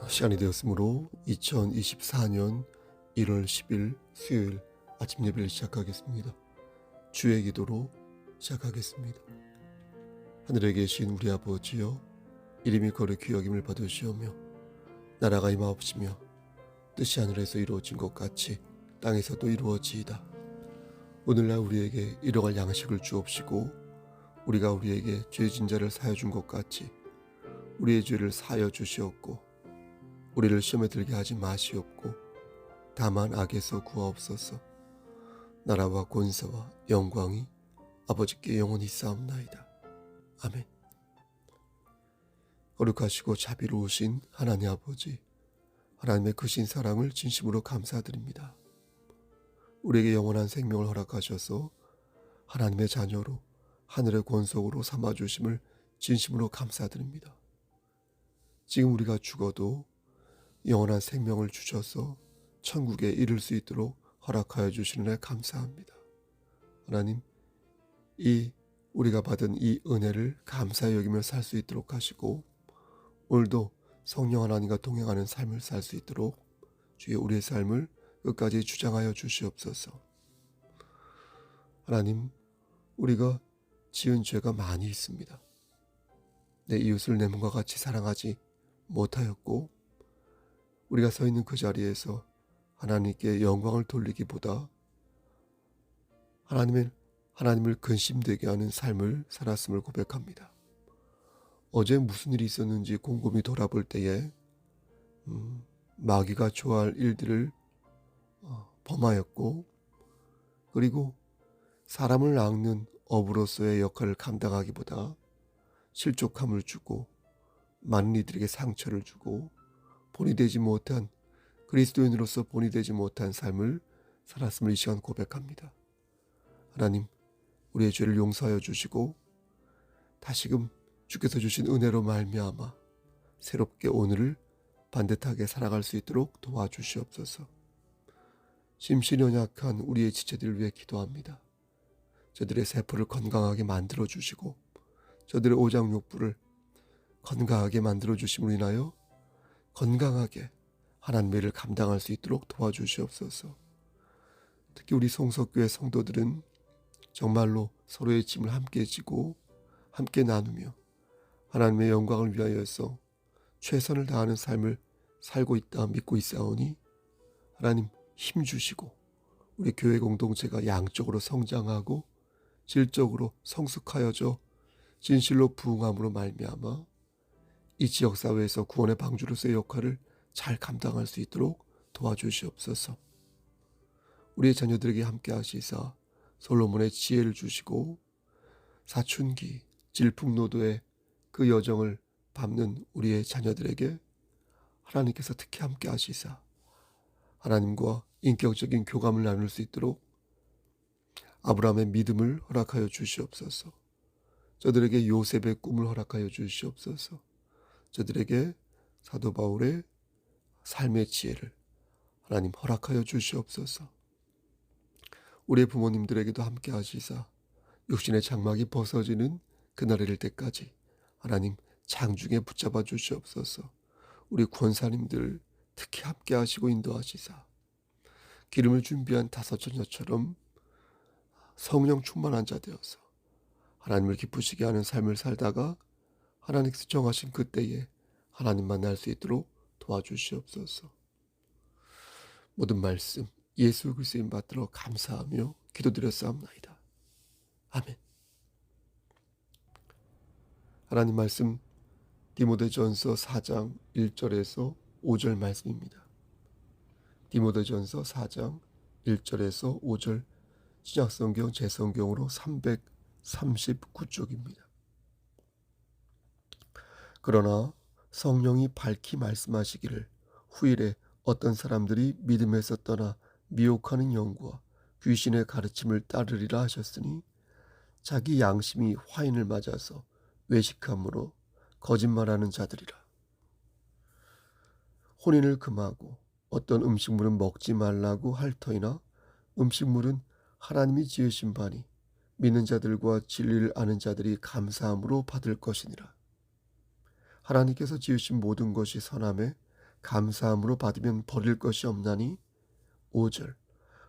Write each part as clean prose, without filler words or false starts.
시간이 되었으므로 2024년 1월 10일 수요일 아침 예배를 시작하겠습니다. 주의 기도로 시작하겠습니다. 하늘에 계신 우리 아버지여, 이름이 거룩히 여김을 받으시오며 나라가 임하옵시며 뜻이 하늘에서 이루어진 것 같이 땅에서도 이루어지이다. 오늘날 우리에게 일용할 양식을 주옵시고 우리가 우리에게 죄진 자를 사하여 준 것 같이 우리의 죄를 사하여 주시옵고 우리를 시험에 들게 하지 마시옵고 다만 악에서 구하옵소서. 나라와 권세와 영광이 아버지께 영원히 있사옵나이다. 아멘. 거룩하시고 자비로우신 하나님 아버지, 하나님의 크신 사랑을 진심으로 감사드립니다. 우리에게 영원한 생명을 허락하셔서 하나님의 자녀로 하늘의 권속으로 삼아주심을 진심으로 감사드립니다. 지금 우리가 죽어도 영원한 생명을 주셔서 천국에 이를 수 있도록 허락하여 주시는 데 감사합니다. 하나님, 이 우리가 받은 이 은혜를 감사히 여기며 살 수 있도록 하시고 오늘도 성령 하나님과 동행하는 삶을 살 수 있도록 주의 우리의 삶을 끝까지 주장하여 주시옵소서. 하나님, 우리가 지은 죄가 많이 있습니다. 내 이웃을 내 몸과 같이 사랑하지 못하였고 우리가 서 있는 그 자리에서 하나님께 영광을 돌리기보다 하나님을 근심되게 하는 삶을 살았음을 고백합니다. 어제 무슨 일이 있었는지 곰곰이 돌아볼 때에 마귀가 좋아할 일들을 범하였고 그리고 사람을 낚는 어부로서의 역할을 감당하기보다 실족함을 주고 많은 이들에게 상처를 주고 본이 되지 못한 그리스도인으로서 본이 되지 못한 삶을 살았음을 이 시간 고백합니다. 하나님, 우리의 죄를 용서하여 주시고 다시금 주께서 주신 은혜로 말미암아 새롭게 오늘을 반듯하게 살아갈 수 있도록 도와주시옵소서. 심신이 연약한 우리의 지체들을 위해 기도합니다. 저들의 세포를 건강하게 만들어 주시고 저들의 오장육부를 건강하게 만들어 주심으로 인하여 건강하게 하나님의 일을 감당할 수 있도록 도와주시옵소서. 특히 우리 송석교회 성도들은 정말로 서로의 짐을 함께 지고 함께 나누며 하나님의 영광을 위하여서 최선을 다하는 삶을 살고 있다 믿고 있사오니 하나님 힘주시고 우리 교회 공동체가 양적으로 성장하고 질적으로 성숙하여져 진실로 부흥함으로 말미암아 이 지역사회에서 구원의 방주로서의 역할을 잘 감당할 수 있도록 도와주시옵소서. 우리의 자녀들에게 함께 하시사 솔로몬의 지혜를 주시고 사춘기 질풍노도의 그 여정을 밟는 우리의 자녀들에게 하나님께서 특히 함께 하시사 하나님과 인격적인 교감을 나눌 수 있도록 아브라함의 믿음을 허락하여 주시옵소서. 저들에게 요셉의 꿈을 허락하여 주시옵소서. 저들에게 사도 바울의 삶의 지혜를 하나님 허락하여 주시옵소서. 우리의 부모님들에게도 함께 하시사 육신의 장막이 벗어지는 그날이 될 때까지 하나님 장중에 붙잡아 주시옵소서. 우리 권사님들 특히 함께 하시고 인도하시사 기름을 준비한 다섯 처녀처럼 성령 충만한 자 되어서 하나님을 기쁘시게 하는 삶을 살다가 하나님께서 정하신 그때에 하나님 만날 수 있도록 도와주시옵소서. 모든 말씀 예수 그리스도인 받들어 감사하며 기도드렸사옵나이다. 아멘. 하나님 말씀 디모데전서 4장 1절에서 5절 말씀입니다. 디모데전서 4장 1절에서 5절 신약성경 제성경으로 339쪽입니다. 그러나 성령이 밝히 말씀하시기를 후일에 어떤 사람들이 믿음에서 떠나 미혹하는 영과 귀신의 가르침을 따르리라 하셨으니 자기 양심이 화인을 맞아서 외식함으로 거짓말하는 자들이라. 혼인을 금하고 어떤 음식물은 먹지 말라고 할 터이나 음식물은 하나님이 지으신 바니 믿는 자들과 진리를 아는 자들이 감사함으로 받을 것이니라. 하나님께서 지으신 모든 것이 선함에 감사함으로 받으면 버릴 것이 없나니 5절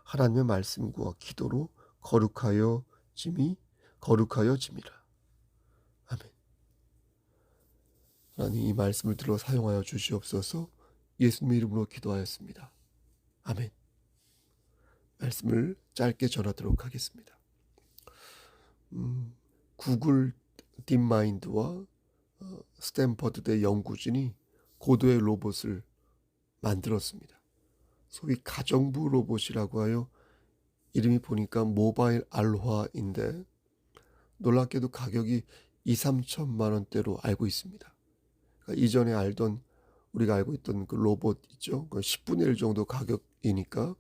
하나님의 말씀과 기도로 거룩하여 짐이라. 아멘. 하나님 이 말씀을 들어 사용하여 주시옵소서. 예수님의 이름으로 기도하였습니다. 아멘. 말씀을 짧게 전하도록 하겠습니다. 구글 딥마인드와 스탠퍼드대 연구진이 고도의 로봇을 만들었습니다. 소위 가정부 로봇이라고 하여 이름이 보니까 모바일 알화인데 놀랍게도 가격이 2, 3천만 원대로 알고 있습니다. 그러니까 이전에 우리가 알고 있던 그 로봇 있죠. 그 10분의 1 정도 가격이니까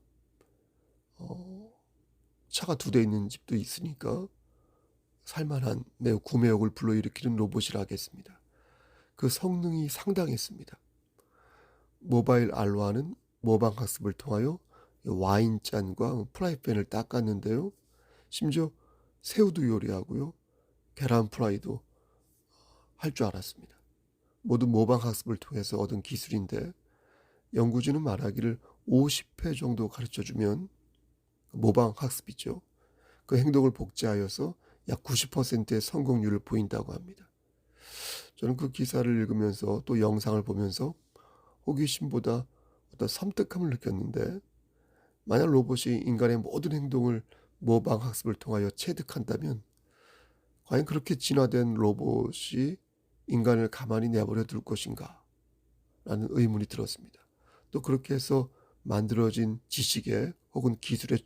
차가 2대 있는 집도 있으니까 살만한 매우 구매욕을 불러일으키는 로봇이라 하겠습니다. 그 성능이 상당했습니다. 모바일 알화는 모방학습을 통하여 와인잔과 프라이팬을 닦았는데요. 심지어 새우도 요리하고요. 계란 프라이도 할 줄 알았습니다. 모두 모방학습을 통해서 얻은 기술인데 연구진은 말하기를 50회 정도 가르쳐주면 모방학습이죠. 그 행동을 복제하여서 약 90%의 성공률을 보인다고 합니다. 저는 그 기사를 읽으면서 또 영상을 보면서 호기심보다 어떤 섬뜩함을 느꼈는데 만약 로봇이 인간의 모든 행동을 모방학습을 통하여 체득한다면 과연 그렇게 진화된 로봇이 인간을 가만히 내버려 둘 것인가 라는 의문이 들었습니다. 또 그렇게 해서 만들어진 지식의 혹은 기술의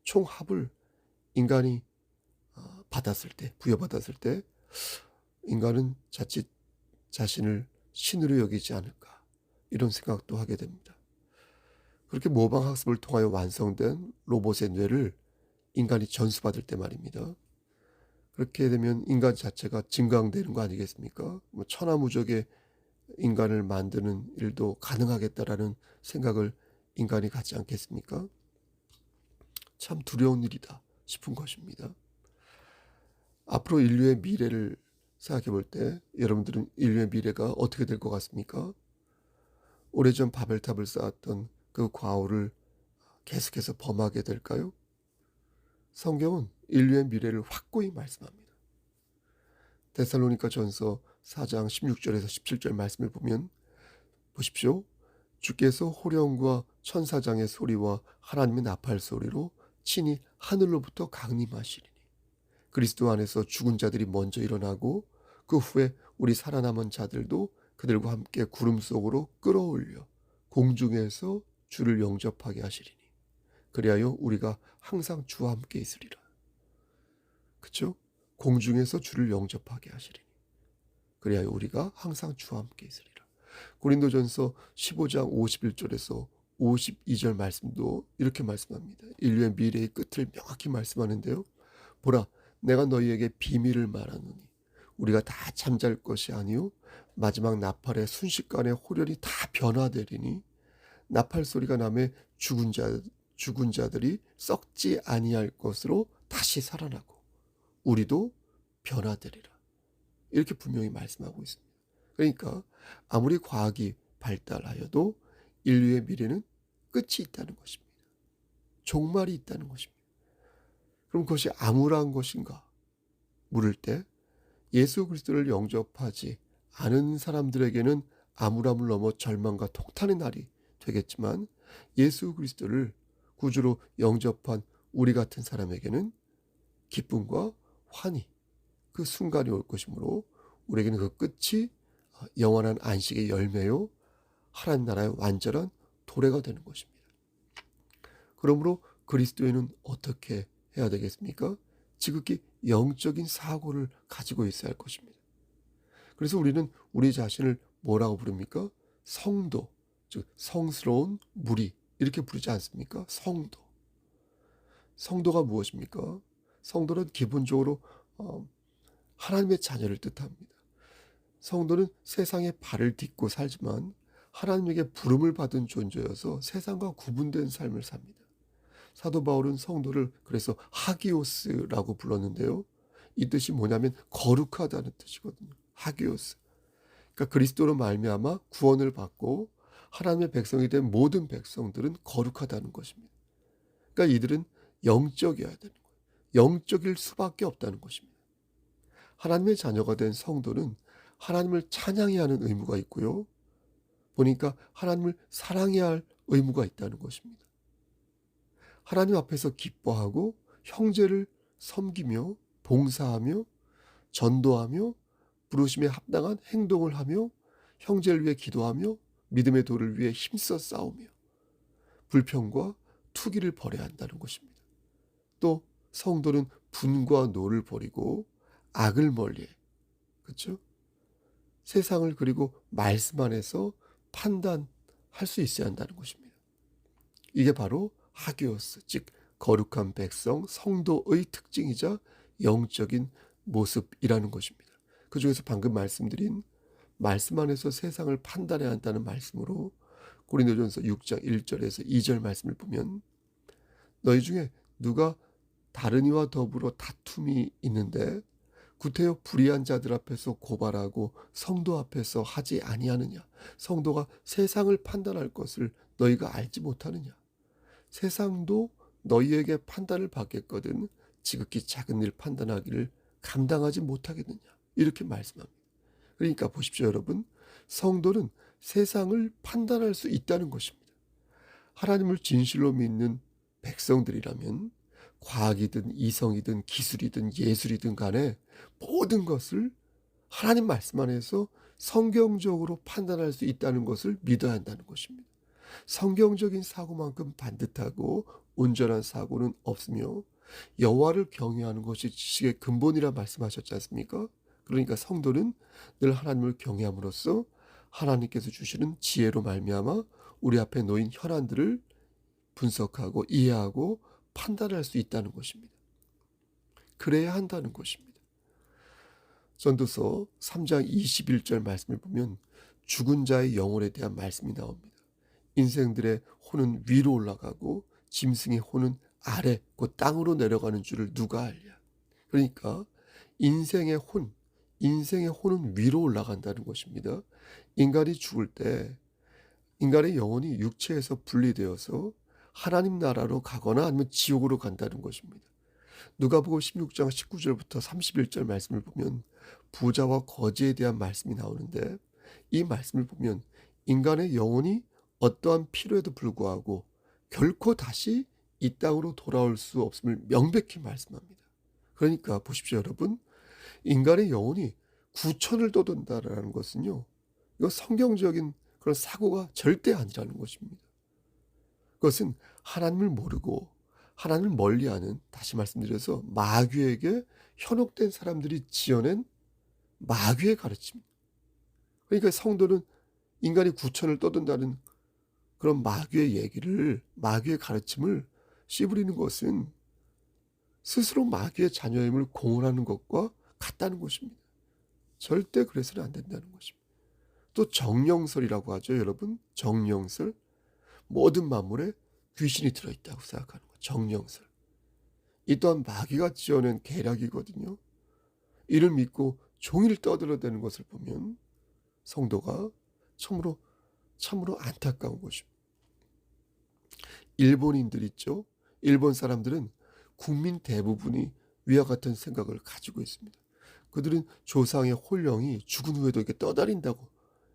총합을 인간이 부여받았을 때 인간은 자칫 자신을 신으로 여기지 않을까 이런 생각도 하게 됩니다. 그렇게 모방학습을 통하여 완성된 로봇의 뇌를 인간이 전수받을 때 말입니다. 그렇게 되면 인간 자체가 증강되는 거 아니겠습니까? 천하무적의 인간을 만드는 일도 가능하겠다라는 생각을 인간이 갖지 않겠습니까? 참 두려운 일이다 싶은 것입니다. 앞으로 인류의 미래를 생각해 볼 때 여러분들은 인류의 미래가 어떻게 될 것 같습니까? 오래전 바벨탑을 쌓았던 그 과오를 계속해서 범하게 될까요? 성경은 인류의 미래를 확고히 말씀합니다. 데살로니가 전서 4장 16절에서 17절 말씀을 보면 보십시오. 주께서 호령과 천사장의 소리와 하나님의 나팔 소리로 친히 하늘로부터 강림하시리니 그리스도 안에서 죽은 자들이 먼저 일어나고 그 후에 우리 살아남은 자들도 그들과 함께 구름 속으로 끌어올려 공중에서 주를 영접하게 하시리니 그리하여 우리가 항상 주와 함께 있으리라. 그렇죠? 공중에서 주를 영접하게 하시리니 그리하여 우리가 항상 주와 함께 있으리라. 고린도전서 15장 51절에서 52절 말씀도 이렇게 말씀합니다. 인류의 미래의 끝을 명확히 말씀하는데요. 보라, 내가 너희에게 비밀을 말하노니 우리가 다 잠잘 것이 아니요 마지막 나팔의 순식간에 호련히 다 변화되리니 나팔 소리가 나매 죽은 자들이 썩지 아니할 것으로 다시 살아나고 우리도 변화되리라. 이렇게 분명히 말씀하고 있습니다. 그러니까 아무리 과학이 발달하여도 인류의 미래는 끝이 있다는 것입니다. 종말이 있다는 것입니다. 그럼 그것이 암울한 것인가? 물을 때 예수 그리스도를 영접하지 않은 사람들에게는 암울함을 넘어 절망과 통탄의 날이 되겠지만 예수 그리스도를 구주로 영접한 우리 같은 사람에게는 기쁨과 환희 그 순간이 올 것이므로 우리에게는 그 끝이 영원한 안식의 열매요 하나님 나라의 완전한 도래가 되는 것입니다. 그러므로 그리스도인은 어떻게 해야 되겠습니까? 지극히 영적인 사고를 가지고 있어야 할 것입니다. 그래서 우리는 우리 자신을 뭐라고 부릅니까? 성도, 즉 성스러운 무리 이렇게 부르지 않습니까? 성도. 성도가 무엇입니까? 성도는 기본적으로 하나님의 자녀를 뜻합니다. 성도는 세상에 발을 딛고 살지만 하나님에게 부름을 받은 존재여서 세상과 구분된 삶을 삽니다. 사도 바울은 성도를 그래서 하기오스라고 불렀는데요. 이 뜻이 뭐냐면 거룩하다는 뜻이거든요. 하기오스. 그러니까 그리스도로 말미암아 구원을 받고 하나님의 백성이 된 모든 백성들은 거룩하다는 것입니다. 그러니까 이들은 영적이어야 되는 거예요. 영적일 수밖에 없다는 것입니다. 하나님의 자녀가 된 성도는 하나님을 찬양해야 하는 의무가 있고요. 보니까 하나님을 사랑해야 할 의무가 있다는 것입니다. 하나님 앞에서 기뻐하고 형제를 섬기며 봉사하며 전도하며 부르심에 합당한 행동을 하며 형제를 위해 기도하며 믿음의 도를 위해 힘써 싸우며 불평과 투기를 버려야 한다는 것입니다. 또 성도는 분과 노를 버리고 악을 멀리해. 그렇죠? 세상을 그리고 말씀 안에서 판단할 수 있어야 한다는 것입니다. 이게 바로 하기오스, 즉 거룩한 백성, 성도의 특징이자 영적인 모습이라는 것입니다. 그 중에서 방금 말씀드린 말씀 안에서 세상을 판단해야 한다는 말씀으로 고린도전서 6장 1절에서 2절 말씀을 보면 너희 중에 누가 다른 이와 더불어 다툼이 있는데 구태여 불의한 자들 앞에서 고발하고 성도 앞에서 하지 아니하느냐. 성도가 세상을 판단할 것을 너희가 알지 못하느냐. 세상도 너희에게 판단을 받겠거든 지극히 작은 일 판단하기를 감당하지 못하겠느냐. 이렇게 말씀합니다. 그러니까 보십시오 여러분. 성도는 세상을 판단할 수 있다는 것입니다. 하나님을 진실로 믿는 백성들이라면 과학이든 이성이든 기술이든 예술이든 간에 모든 것을 하나님 말씀 안에서 성경적으로 판단할 수 있다는 것을 믿어야 한다는 것입니다. 성경적인 사고만큼 반듯하고 온전한 사고는 없으며 여호와를 경외하는 것이 지식의 근본이라 말씀하셨지 않습니까? 그러니까 성도는 늘 하나님을 경외함으로써 하나님께서 주시는 지혜로 말미암아 우리 앞에 놓인 현안들을 분석하고 이해하고 판단할 수 있다는 것입니다. 그래야 한다는 것입니다. 전도서 3장 21절 말씀을 보면 죽은 자의 영혼에 대한 말씀이 나옵니다. 인생들의 혼은 위로 올라가고 짐승의 혼은 아래 곧 땅으로 내려가는 줄을 누가 알랴. 그러니까 인생의 혼은 위로 올라간다는 것입니다. 인간이 죽을 때 인간의 영혼이 육체에서 분리되어서 하나님 나라로 가거나 아니면 지옥으로 간다는 것입니다. 누가복음 16장 19절부터 31절 말씀을 보면 부자와 거지에 대한 말씀이 나오는데 이 말씀을 보면 인간의 영혼이 어떠한 필요에도 불구하고 결코 다시 이 땅으로 돌아올 수 없음을 명백히 말씀합니다. 그러니까 보십시오 여러분. 인간의 영혼이 구천을 떠돈다라는 것은요. 이거 성경적인 그런 사고가 절대 아니라는 것입니다. 그것은 하나님을 모르고 하나님을 멀리하는 다시 말씀드려서 마귀에게 현혹된 사람들이 지어낸 마귀의 가르침입니다. 그러니까 성도는 인간이 구천을 떠돈다는 그런 마귀의 가르침을 씨부리는 것은 스스로 마귀의 자녀임을 공언하는 것과 같다는 것입니다. 절대 그래서는 안 된다는 것입니다. 또 정령설이라고 하죠 여러분. 정령설. 모든 만물에 귀신이 들어있다고 생각하는 것. 정령설. 이 또한 마귀가 지어낸 계략이거든요. 이를 믿고 종일 떠들어대는 것을 보면 성도가 참으로 안타까운 것입니다. 일본인들 있죠. 일본 사람들은 국민 대부분이 위와 같은 생각을 가지고 있습니다. 그들은 조상의 혼령이 죽은 후에도 이렇게 떠다닌다고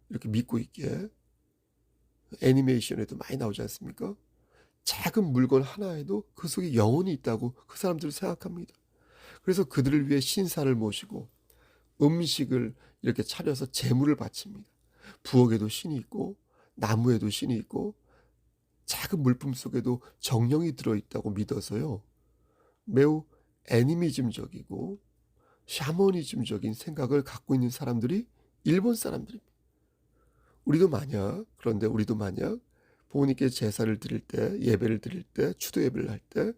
이렇게 믿고 있기에 애니메이션에도 많이 나오지 않습니까? 작은 물건 하나에도 그 속에 영혼이 있다고 그 사람들은 생각합니다. 그래서 그들을 위해 신사를 모시고 음식을 이렇게 차려서 제물을 바칩니다. 부엌에도 신이 있고 나무에도 신이 있고 작은 물품 속에도 정령이 들어있다고 믿어서요. 매우 애니미즘적이고 샤머니즘적인 생각을 갖고 있는 사람들이 일본 사람들입니다. 그런데 우리도 만약 부모님께 제사를 드릴 때, 예배를 드릴 때, 추도 예배를 할 때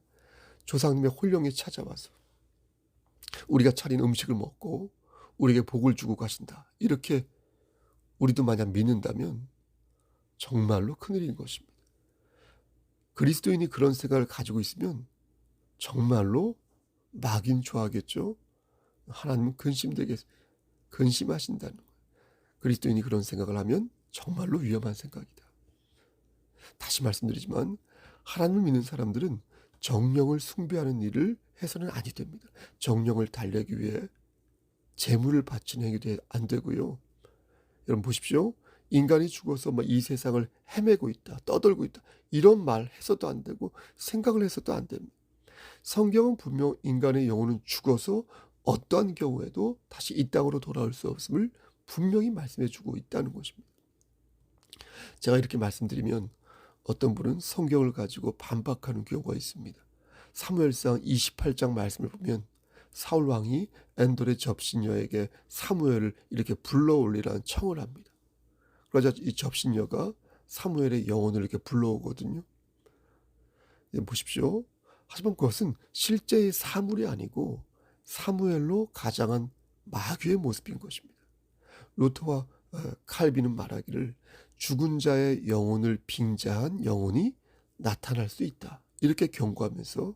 조상님의 혼령이 찾아와서 우리가 차린 음식을 먹고 우리에게 복을 주고 가신다. 이렇게 우리도 만약 믿는다면 정말로 큰일인 것입니다. 그리스도인이 그런 생각을 가지고 있으면 정말로 마귀는 좋아하겠죠. 하나님은 근심하신다는 거예요. 그리스도인이 그런 생각을 하면 정말로 위험한 생각이다. 다시 말씀드리지만 하나님을 믿는 사람들은 정령을 숭배하는 일을 해서는 아니 됩니다. 정령을 달래기 위해 재물을 바치는 행위도 안 되고요. 여러분 보십시오. 인간이 죽어서 이 세상을 헤매고 있다, 떠돌고 있다, 이런 말 해서도 안 되고 생각을 해서도 안 됩니다. 성경은 분명 인간의 영혼은 죽어서 어떠한 경우에도 다시 이 땅으로 돌아올 수 없음을 분명히 말씀해 주고 있다는 것입니다. 제가 이렇게 말씀드리면 어떤 분은 성경을 가지고 반박하는 경우가 있습니다. 사무엘상 28장 말씀을 보면 사울 왕이 엔돌의 접신여에게 사무엘을 이렇게 불러올리라는 청을 합니다. 그러자 이 접신여가 사무엘의 영혼을 이렇게 불러오거든요. 보십시오. 하지만 그것은 실제의 사물이 아니고 사무엘로 가장한 마귀의 모습인 것입니다. 루터와 칼빈은 말하기를 죽은 자의 영혼을 빙자한 영혼이 나타날 수 있다. 이렇게 경고하면서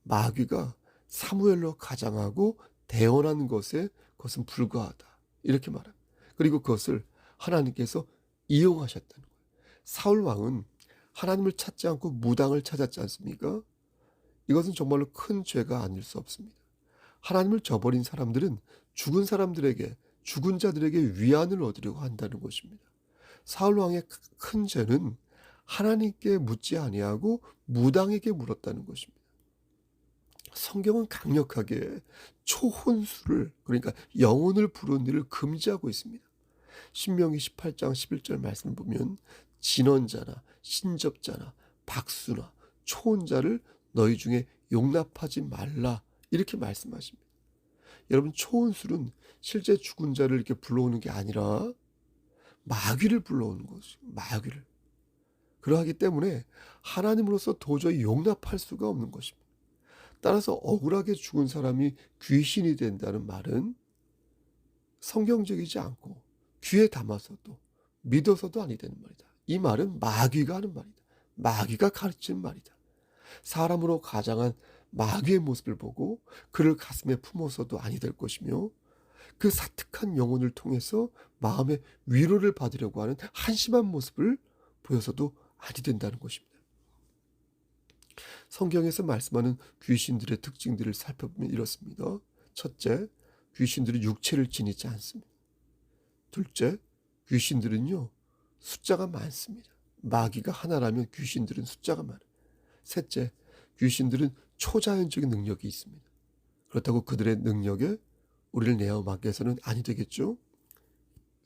마귀가 사무엘로 가장하고 대언한 것에 그것은 불과하다. 이렇게 말합니다. 그리고 그것을 하나님께서 이용하셨다는 거예요. 사울 왕은 하나님을 찾지 않고 무당을 찾았지 않습니까? 이것은 정말로 큰 죄가 아닐 수 없습니다. 하나님을 저버린 사람들은 죽은 사람들에게, 죽은 자들에게 위안을 얻으려고 한다는 것입니다. 사울 왕의 큰 죄는 하나님께 묻지 아니하고 무당에게 물었다는 것입니다. 성경은 강력하게 초혼수를, 그러니까 영혼을 부르는 일을 금지하고 있습니다. 신명기 18장 11절 말씀을 보면 진언자나 신접자나 박수나 초혼자를 너희 중에 용납하지 말라 이렇게 말씀하십니다. 여러분 초혼술은 실제 죽은 자를 이렇게 불러오는 게 아니라 마귀를 불러오는 것이죠. 마귀를. 그러하기 때문에 하나님으로서 도저히 용납할 수가 없는 것입니다. 따라서 억울하게 죽은 사람이 귀신이 된다는 말은 성경적이지 않고 귀에 담아서도 믿어서도 아니 되는 말이다. 이 말은 마귀가 하는 말이다. 마귀가 가르치는 말이다. 사람으로 가장한 마귀의 모습을 보고 그를 가슴에 품어서도 아니 될 것이며 그 사특한 영혼을 통해서 마음의 위로를 받으려고 하는 한심한 모습을 보여서도 아니 된다는 것입니다. 성경에서 말씀하는 귀신들의 특징들을 살펴보면 이렇습니다. 첫째, 귀신들은 육체를 지니지 않습니다. 둘째, 귀신들은요 숫자가 많습니다. 마귀가 하나라면 귀신들은 숫자가 많아요. 셋째, 귀신들은 초자연적인 능력이 있습니다. 그렇다고 그들의 능력에 우리를 내어맡겨서는 아니 되겠죠?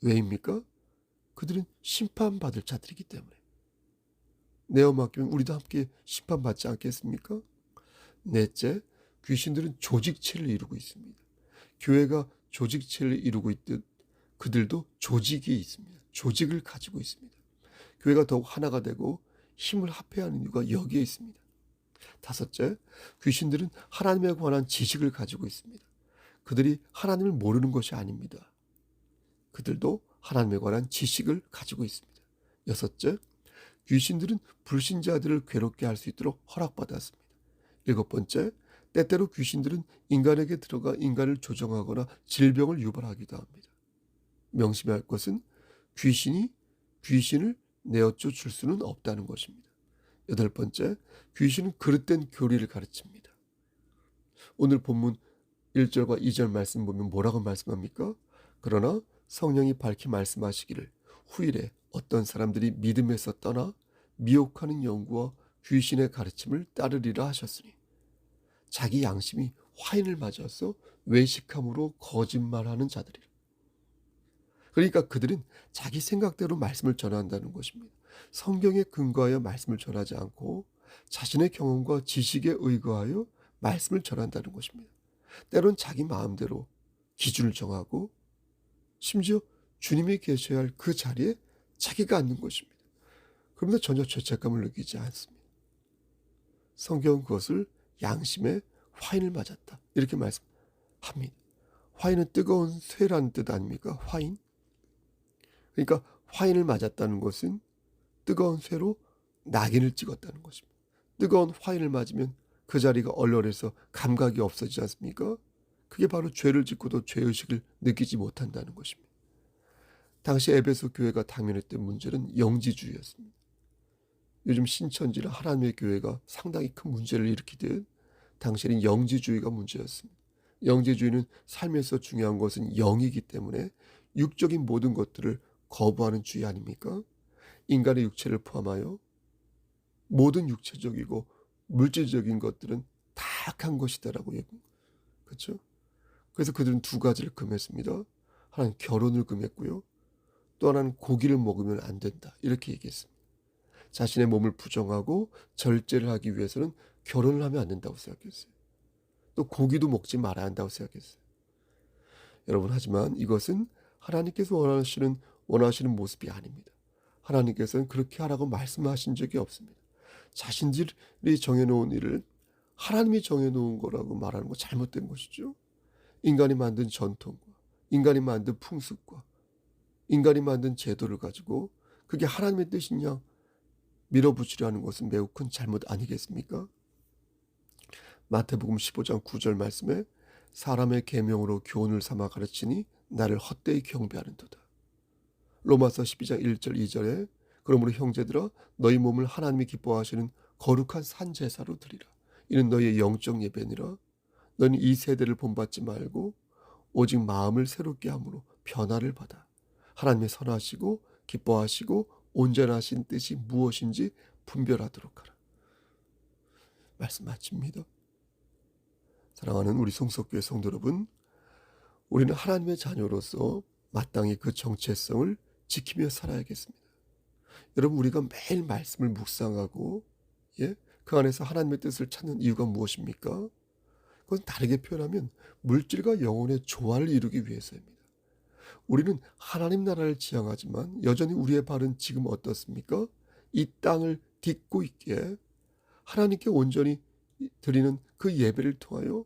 왜입니까? 그들은 심판받을 자들이기 때문에. 내어맡기면 우리도 함께 심판받지 않겠습니까? 넷째, 귀신들은 조직체를 이루고 있습니다. 교회가 조직체를 이루고 있듯 그들도 조직이 있습니다. 조직을 가지고 있습니다. 교회가 더욱 하나가 되고 힘을 합해하는 이유가 여기에 있습니다. 다섯째, 귀신들은 하나님에 관한 지식을 가지고 있습니다. 그들이 하나님을 모르는 것이 아닙니다. 그들도 하나님에 관한 지식을 가지고 있습니다. 여섯째, 귀신들은 불신자들을 괴롭게 할 수 있도록 허락받았습니다. 일곱 번째, 때때로 귀신들은 인간에게 들어가 인간을 조종하거나 질병을 유발하기도 합니다. 명심해야 할 것은 귀신이 귀신을 내어쫓 줄 수는 없다는 것입니다. 여덟 번째, 귀신은 그릇된 교리를 가르칩니다. 오늘 본문 1절과 2절 말씀 보면 뭐라고 말씀합니까? 그러나 성령이 밝히 말씀하시기를 후일에 어떤 사람들이 믿음에서 떠나 미혹하는 영구와 귀신의 가르침을 따르리라 하셨으니 자기 양심이 화인을 맞아서 외식함으로 거짓말하는 자들이라. 그러니까 그들은 자기 생각대로 말씀을 전한다는 것입니다. 성경에 근거하여 말씀을 전하지 않고 자신의 경험과 지식에 의거하여 말씀을 전한다는 것입니다. 때론 자기 마음대로 기준을 정하고 심지어 주님이 계셔야 할 그 자리에 자기가 앉는 것입니다. 그런데 전혀 죄책감을 느끼지 않습니다. 성경은 그것을 양심에 화인을 맞았다 이렇게 말씀합니다. 화인은 뜨거운 쇠란 뜻 아닙니까? 화인. 그러니까 화인을 맞았다는 것은 뜨거운 쇠로 낙인을 찍었다는 것입니다. 뜨거운 화인을 맞으면 그 자리가 얼얼해서 감각이 없어지지 않습니까? 그게 바로 죄를 짓고도 죄의식을 느끼지 못한다는 것입니다. 당시 에베소 교회가 당면했던 문제는 영지주의였습니다. 요즘 신천지나 하나님의 교회가 상당히 큰 문제를 일으키듯 당시에는 영지주의가 문제였습니다. 영지주의는 삶에서 중요한 것은 영이기 때문에 육적인 모든 것들을 거부하는 주의 아닙니까? 인간의 육체를 포함하여 모든 육체적이고 물질적인 것들은 다 악한 것이다라고 얘기합니다. 그렇죠? 그래서 그들은 두 가지를 금했습니다. 하나는 결혼을 금했고요. 또 하나는 고기를 먹으면 안 된다. 이렇게 얘기했습니다. 자신의 몸을 부정하고 절제를 하기 위해서는 결혼을 하면 안 된다고 생각했어요. 또 고기도 먹지 말아야 한다고 생각했어요. 여러분, 하지만 이것은 하나님께서 원하시는 모습이 아닙니다. 하나님께서는 그렇게 하라고 말씀하신 적이 없습니다. 자신들이 정해놓은 일을 하나님이 정해놓은 거라고 말하는 거 잘못된 것이죠. 인간이 만든 전통과 인간이 만든 풍습과 인간이 만든 제도를 가지고 그게 하나님의 뜻이냐 밀어붙이려는 것은 매우 큰 잘못 아니겠습니까? 마태복음 15장 9절 말씀에 사람의 계명으로 교훈을 삼아 가르치니 나를 헛되이 경배하는도다. 로마서 12장 1절 2절에 그러므로 형제들아 너희 몸을 하나님이 기뻐하시는 거룩한 산제사로 드리라. 이는 너희의 영적 예배니라. 너는 이 세대를 본받지 말고 오직 마음을 새롭게 함으로 변화를 받아 하나님의 선하시고 기뻐하시고 온전하신 뜻이 무엇인지 분별하도록 하라. 말씀 마칩니다. 사랑하는 우리 성석교회 성도 여러분, 우리는 하나님의 자녀로서 마땅히 그 정체성을 지키며 살아야겠습니다. 여러분, 우리가 매일 말씀을 묵상하고 그 안에서 하나님의 뜻을 찾는 이유가 무엇입니까? 그건 다르게 표현하면 물질과 영혼의 조화를 이루기 위해서입니다. 우리는 하나님 나라를 지향하지만 여전히 우리의 발은 지금 어떻습니까? 이 땅을 딛고 있기에 하나님께 온전히 드리는 그 예배를 통하여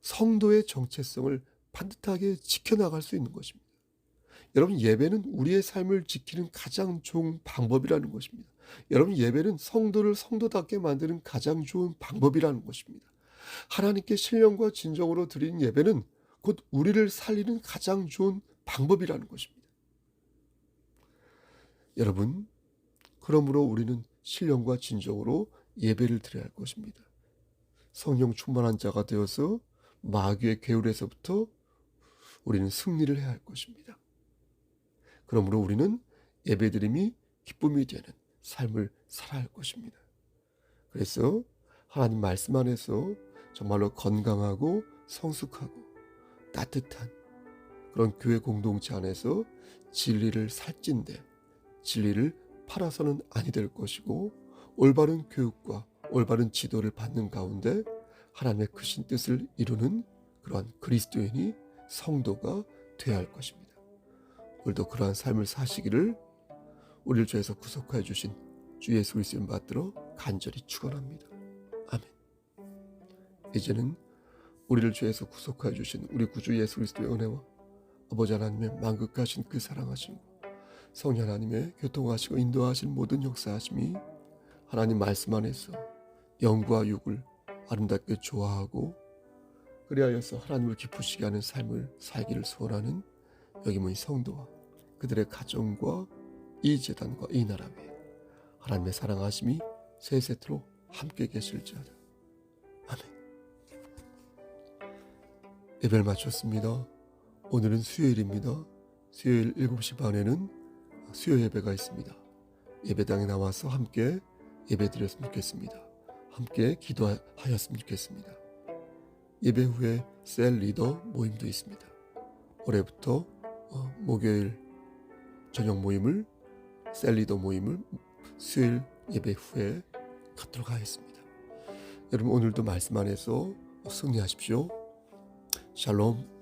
성도의 정체성을 반듯하게 지켜나갈 수 있는 것입니다. 여러분, 예배는 우리의 삶을 지키는 가장 좋은 방법이라는 것입니다. 여러분, 예배는 성도를 성도답게 만드는 가장 좋은 방법이라는 것입니다. 하나님께 신령과 진정으로 드리는 예배는 곧 우리를 살리는 가장 좋은 방법이라는 것입니다. 여러분, 그러므로 우리는 신령과 진정으로 예배를 드려야 할 것입니다. 성령 충만한 자가 되어서 마귀의 괴울에서부터 우리는 승리를 해야 할 것입니다. 그러므로 우리는 예배드림이 기쁨이 되는 삶을 살아야 할 것입니다. 그래서 하나님 말씀 안에서 정말로 건강하고 성숙하고 따뜻한 그런 교회 공동체 안에서 진리를 살찐데 진리를 팔아서는 아니 될 것이고 올바른 교육과 올바른 지도를 받는 가운데 하나님의 크신 뜻을 이루는 그러한 그리스도인이 성도가 되어야 할 것입니다. 오늘도 그러한 삶을 사시기를 우리를 주에서 구속하여 주신 주 예수 그리스도를 받들어 간절히 축원합니다. 아멘. 이제는 우리를 주에서 구속하여 주신 우리 구주 예수 그리스도의 은혜와 아버지 하나님의 만극하신 그 사랑하심과 성령 하나님의 교통하시고 인도하신 모든 역사하심이 하나님 말씀 안에서 영과 육을 아름답게 조화하고 그리하여서 하나님을 기쁘시게 하는 삶을 살기를 소원하는 여기 모인 성도와 그들의 가정과 이 재단과 이 나라 위에 하나님의 사랑하심이 세세토록 함께 계실지어다. 아멘. 예배를 마쳤습니다. 오늘은 수요일입니다. 수요일 7시 반에는 수요 예배가 있습니다. 예배당에 나와서 함께 예배드렸으면 좋겠습니다. 함께 기도하였으면 좋겠습니다. 예배 후에 셀 리더 모임도 있습니다. 올해부터 목요일 저녁 모임을 셀 리더 모임을 수요일 예배 후에 갖도록 하겠습니다. 여러분, 오늘도 말씀 안에서 승리하십시오. 샬롬.